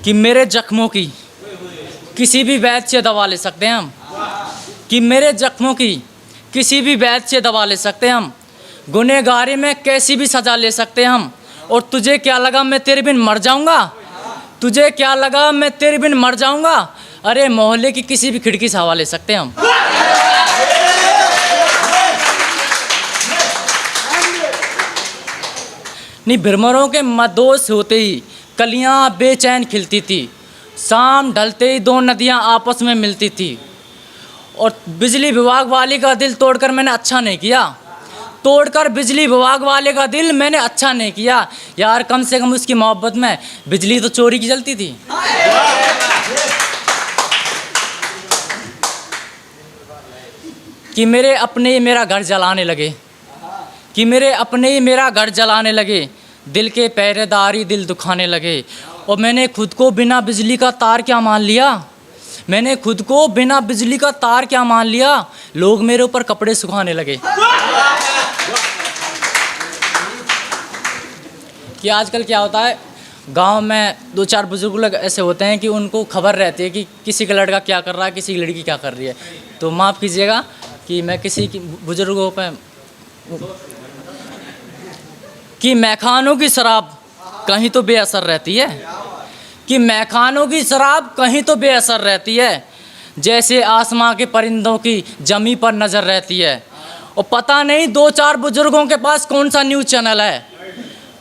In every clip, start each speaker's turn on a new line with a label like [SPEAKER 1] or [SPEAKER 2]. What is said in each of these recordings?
[SPEAKER 1] कि मेरे जख्मों की किसी भी वैद्य से दवा ले सकते हैं हम, कि मेरे जख्मों की किसी भी वैद्य से दवा ले सकते हैं हम, गुनहगारी में कैसी भी सज़ा ले सकते हैं हम। और तुझे क्या लगा मैं तेरे बिन मर जाऊंगा? तुझे क्या लगा मैं तेरे बिन मर जाऊंगा? अरे मोहल्ले की किसी भी खिड़की से हवा ले सकते हैं हम। नहीं, भ्रमरों के मदोश होते ही कलियां बेचैन खिलती थी, शाम ढलते ही दो नदियां आपस में मिलती थी। और बिजली विभाग वाले का दिल तोड़कर मैंने अच्छा नहीं किया, तोड़कर बिजली विभाग वाले का दिल मैंने अच्छा नहीं किया। यार कम से कम उसकी मोहब्बत में बिजली तो चोरी की जलती थी। कि मेरे अपने ही मेरा घर जलाने लगे, कि मेरे अपने ही मेरा घर जलाने लगे, दिल के पहरेदारी दिल दुखाने लगे। और मैंने खुद को बिना बिजली का तार क्या मान लिया, मैंने खुद को बिना बिजली का तार क्या मान लिया। लोग मेरे ऊपर कपड़े सुखाने लगे। कि आजकल क्या होता है, गांव में दो चार बुजुर्ग लोग ऐसे होते हैं कि उनको खबर रहती है कि किसी का लड़का क्या कर रहा है, किसी की लड़की क्या कर रही है। तो माफ़ कीजिएगा कि मैं किसी की बुजुर्गों पर कि मैखानों की शराब कहीं तो बेअसर रहती है, कि मैखानों की शराब कहीं तो बेअसर रहती है, जैसे आसमां के परिंदों की जमी पर नज़र रहती है। और पता नहीं दो चार बुजुर्गों के पास कौन सा न्यूज़ चैनल है,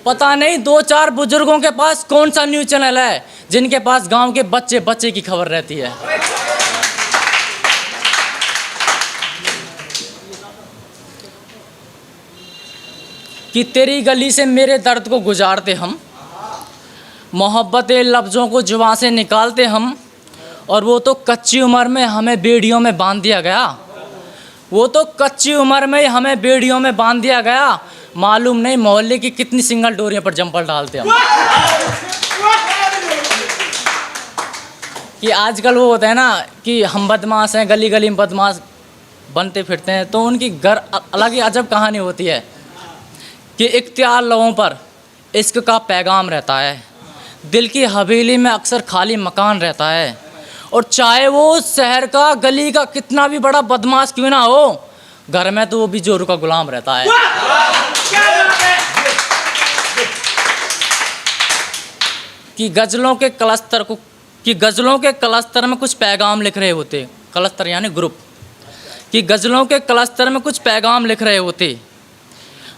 [SPEAKER 1] पता नहीं दो चार बुजुर्गों के पास कौन सा न्यूज़ चैनल है जिनके पास गांव के बच्चे बच्चे की खबर रहती है। कि तेरी गली से मेरे दर्द को गुजारते हम, मोहब्बतें लफ्ज़ों को जुबान से निकालते हम। और वो तो कच्ची उम्र में हमें बेड़ियों में बांध दिया गया, वो तो कच्ची उम्र में हमें बेड़ियों में बांध दिया गया। मालूम नहीं मोहल्ले की कितनी सिंगल डोरियों पर जंपर डालते हम। कि आजकल वो होता है ना कि हम बदमाश हैं, गली गली में बदमाश बनते फिरते हैं, तो उनकी घर अलग ही अजब कहानी होती है। कि इख्तियार लोगों पर इश्क का पैगाम रहता है, दिल की हवेली में अक्सर खाली मकान रहता है। और चाहे वो शहर का गली का कितना भी बड़ा बदमाश क्यों ना हो, घर में तो वो भी जोरू का गुलाम रहता है। कि गज़लों के क्लस्टर में कुछ पैगाम लिख रहे होते, क्लस्टर यानी ग्रुप, कि गज़लों के क्लस्टर में कुछ पैगाम लिख रहे होते,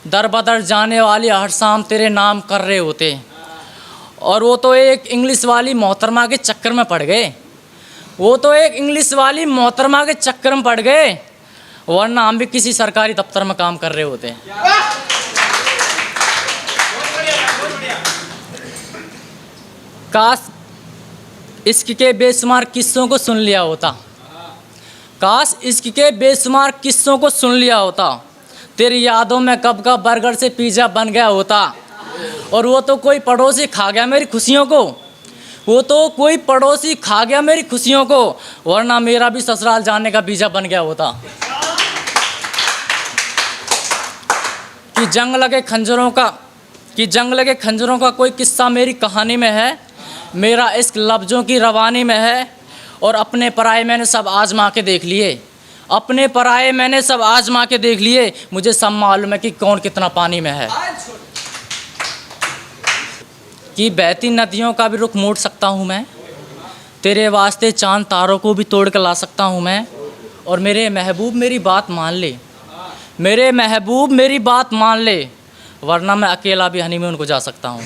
[SPEAKER 1] दर बदर जाने वाली हर शाम तेरे नाम कर रहे होते। और वो तो एक इंग्लिश वाली मोहतरमा के चक्कर में पड़ गए, वो तो एक इंग्लिश वाली मोहतरमा के चक्कर में पड़ गए, वरना हम भी किसी सरकारी दफ्तर में काम कर रहे होते। काश इश्क के बेशुमार किस्सों को सुन लिया होता, काश इश्क के बेशुमार किस्सों को सुन लिया होता, तेरी यादों में कब का बर्गर से पिज़्ज़ा बन गया होता। और वो तो कोई पड़ोसी खा गया मेरी खुशियों को, वो तो कोई पड़ोसी खा गया मेरी खुशियों को, वरना मेरा भी ससुराल जाने का वीज़ा बन गया होता। कि जंग लगे खंजरों का कोई किस्सा मेरी कहानी में है, मेरा इश्क लफ्ज़ों की रवानी में है। और अपने पराए मैंने सब आजमा के देख लिए, अपने पराए मैंने सब आजमा के देख लिए, मुझे सब मालूम है कि कौन कितना पानी में है। कि बहती नदियों का भी रुख मोड़ सकता हूँ मैं, तेरे वास्ते चांद तारों को भी तोड़ कर ला सकता हूँ मैं। और मेरे महबूब मेरी बात मान ले, मेरे महबूब मेरी बात मान ले, वरना मैं अकेला भी हनीमून को जा सकता हूँ।